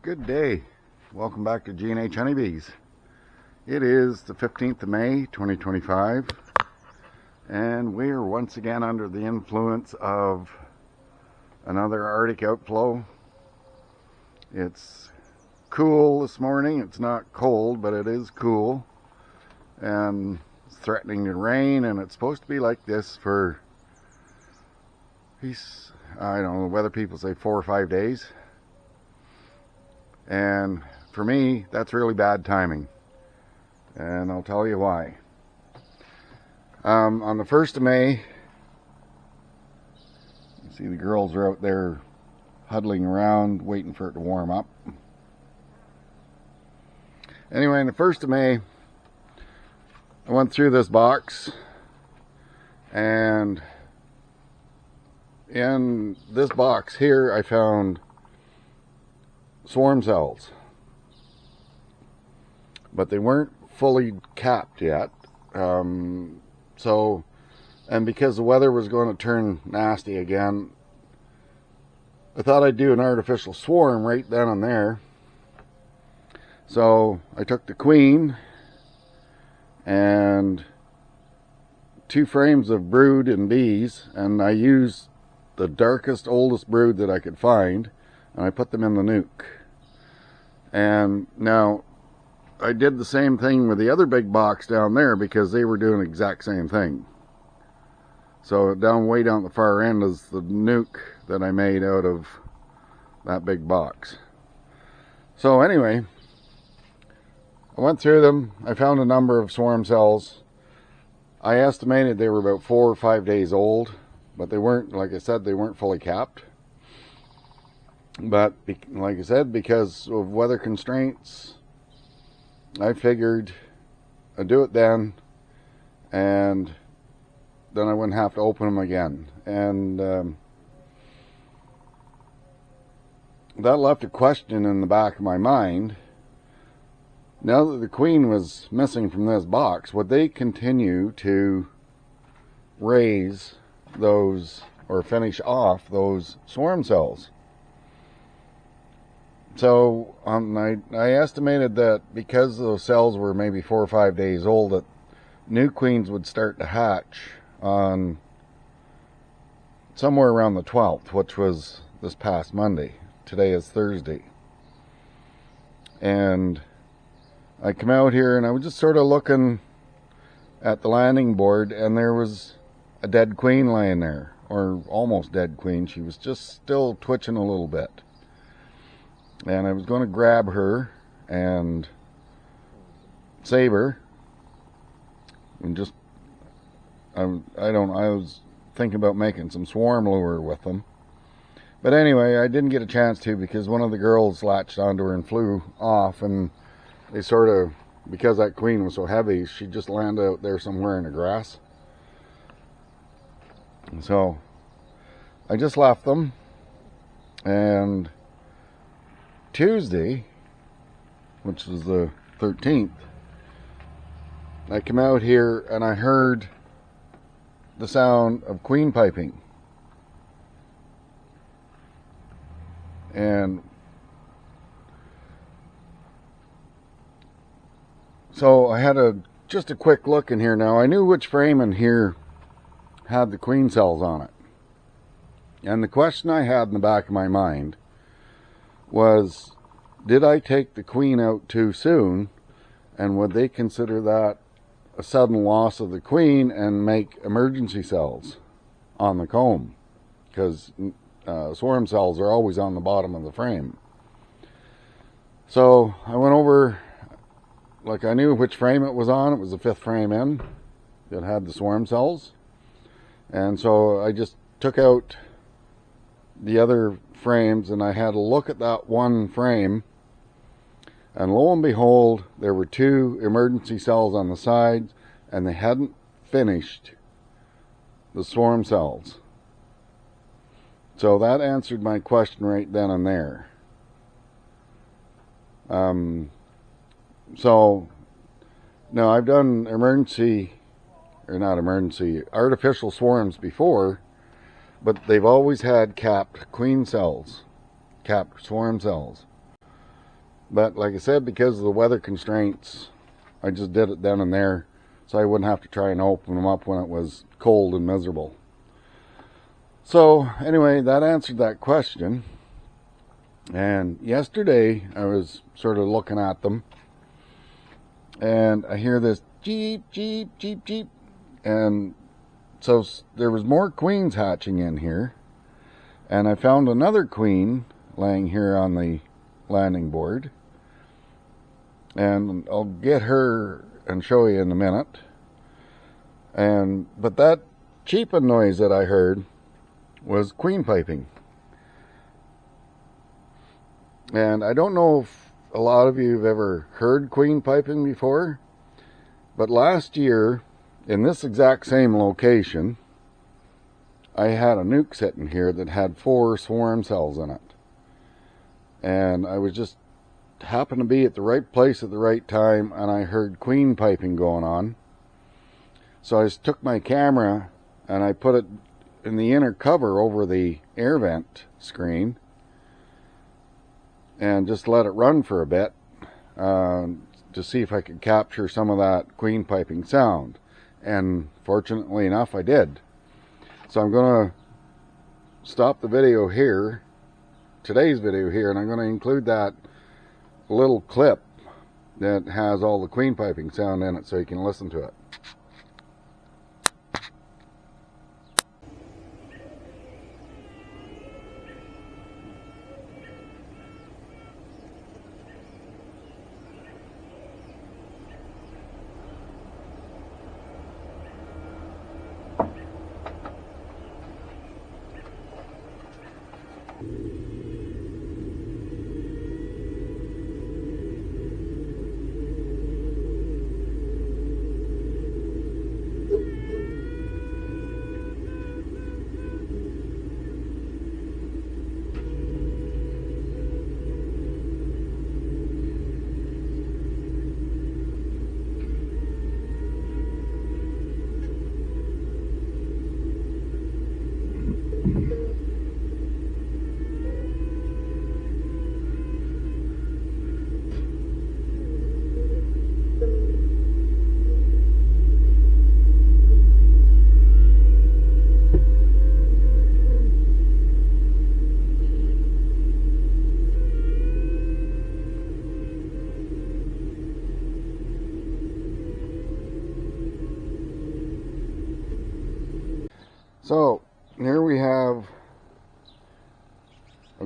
Good day. Welcome back to G&H Honey Bees. It is the 15th of May, 2025, and we are once again under the influence of another Arctic outflow. It's cool this morning. It's not cold, but it is cool, and it's threatening to rain, and it's supposed to be like this for, I don't know, weather people say 4 or 5 days. And for me, that's really bad timing, and I'll tell you why. On the 1st of May, you see the girls are out there huddling around waiting for it to warm up. Anyway, on the 1st of May, I went through this box, and in this box here I found swarm cells, but they weren't fully capped yet. And because the weather was going to turn nasty again, I thought I'd do an artificial swarm right then and there. So I took the queen and 2 frames of brood and bees, and I used the darkest, oldest brood that I could find, and I put them in the nuke. And now I did the same thing with the other big box down there because they were doing the exact same thing. So way down at the far end is the nuke that I made out of that big box. So anyway, I went through them. I found a number of swarm cells. I estimated they were about 4 or 5 days old, but they weren't, like I said, they weren't fully capped. But like I said, because of weather constraints, I figured I'd do it then, and then I wouldn't have to open them again. And that left a question in the back of my mind. Now that the queen was missing from this box, would they continue to raise those or finish off those swarm cells? So I estimated that because those cells were maybe 4 or 5 days old, that new queens would start to hatch on somewhere around the 12th, which was this past Monday. Today is Thursday. And I come out here and I was just sort of looking at the landing board, and there was a dead queen laying there, or almost dead queen. She was just still twitching a little bit. And I was going to grab her and save her, and just, I was thinking about making some swarm lure with them. But anyway, I didn't get a chance to because one of the girls latched onto her and flew off, and they sort of, because that queen was so heavy, she just landed out there somewhere in the grass. And so I just left them, and Tuesday, which was the 13th, I come out here and I heard the sound of queen piping. And so I had just a quick look in here. Now I knew which frame in here had the queen cells on it. And the question I had in the back of my mind was, did I take the queen out too soon, and would they consider that a sudden loss of the queen and make emergency cells on the comb? Because swarm cells are always on the bottom of the frame. So I went over, like I knew which frame it was on. It was the 5th frame in that had the swarm cells. And so I just took out the other frames, and I had a look at that one frame, and lo and behold, there were 2 emergency cells on the sides, and they hadn't finished the swarm cells. So that answered my question right then and there. So now I've done artificial swarms before, but they've always had capped queen cells, capped swarm cells. But like I said, because of the weather constraints, I just did it then and there, so I wouldn't have to try and open them up when it was cold and miserable. So anyway, that answered that question. And yesterday I was sort of looking at them, and I hear this Jeep, Jeep, Jeep, Jeep. And so there was more queens hatching in here. And I found another queen laying here on the landing board. And I'll get her and show you in a minute. But that cheeping noise that I heard was queen piping. And I don't know if a lot of you have ever heard queen piping before, but last year, in this exact same location, I had a nuke sitting here that had 4 swarm cells in it. And I was just happened to be at the right place at the right time, and I heard queen piping going on. So I just took my camera and I put it in the inner cover over the air vent screen and just let it run for a bit to see if I could capture some of that queen piping sound. And fortunately enough, I did. So I'm going to stop the video here, today's video here, and I'm going to include that little clip that has all the queen piping sound in it so you can listen to it. So here we have a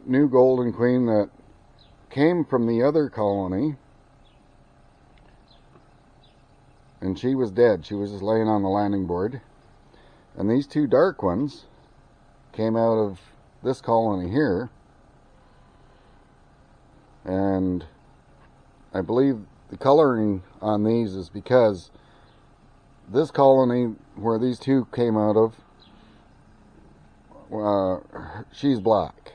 new golden queen that came from the other colony, and she was dead. She was just laying on the landing board. And these 2 dark ones came out of this colony here, and I believe the coloring on these is because this colony where these 2 came out of, she's black,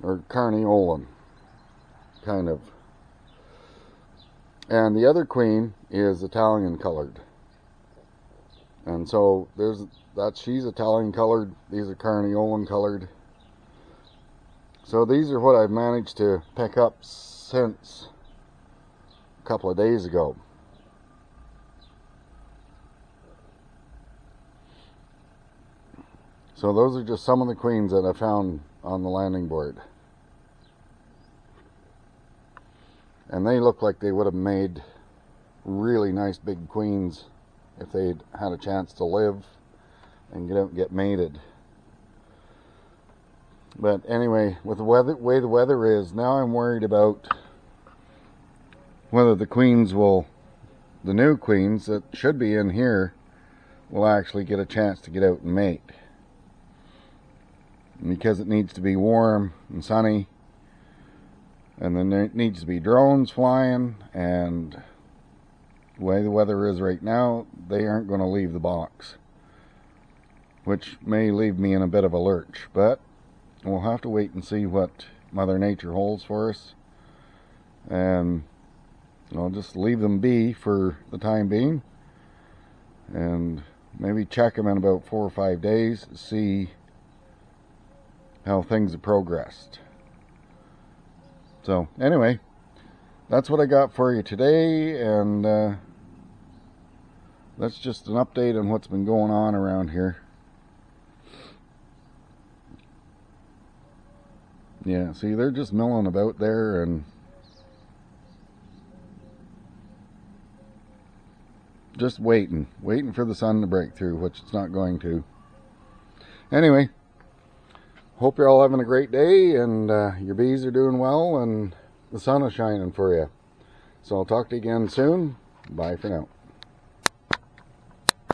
or carniolan, kind of. And the other queen is Italian colored. And so she's Italian colored, these are carniolan colored. So these are what I've managed to pick up since a couple of days ago. So those are just some of the queens that I found on the landing board. And they look like they would have made really nice big queens if they'd had a chance to live and get out and get mated. But anyway, with the way the weather is, now I'm worried about whether the new queens that should be in here will actually get a chance to get out and mate. Because it needs to be warm and sunny, and then there needs to be drones flying, and the way the weather is right now, they aren't going to leave the box, which may leave me in a bit of a lurch, but we'll have to wait and see what Mother Nature holds for us, and I'll just leave them be for the time being, and maybe check them in about 4 or 5 days to see how things have progressed. So anyway, that's what I got for you today, and that's just an update on what's been going on around here. Yeah, see, they're just milling about there and just waiting for the sun to break through, which it's not going to. Anyway, hope you're all having a great day, and your bees are doing well, and the sun is shining for you. So I'll talk to you again soon. Bye for now.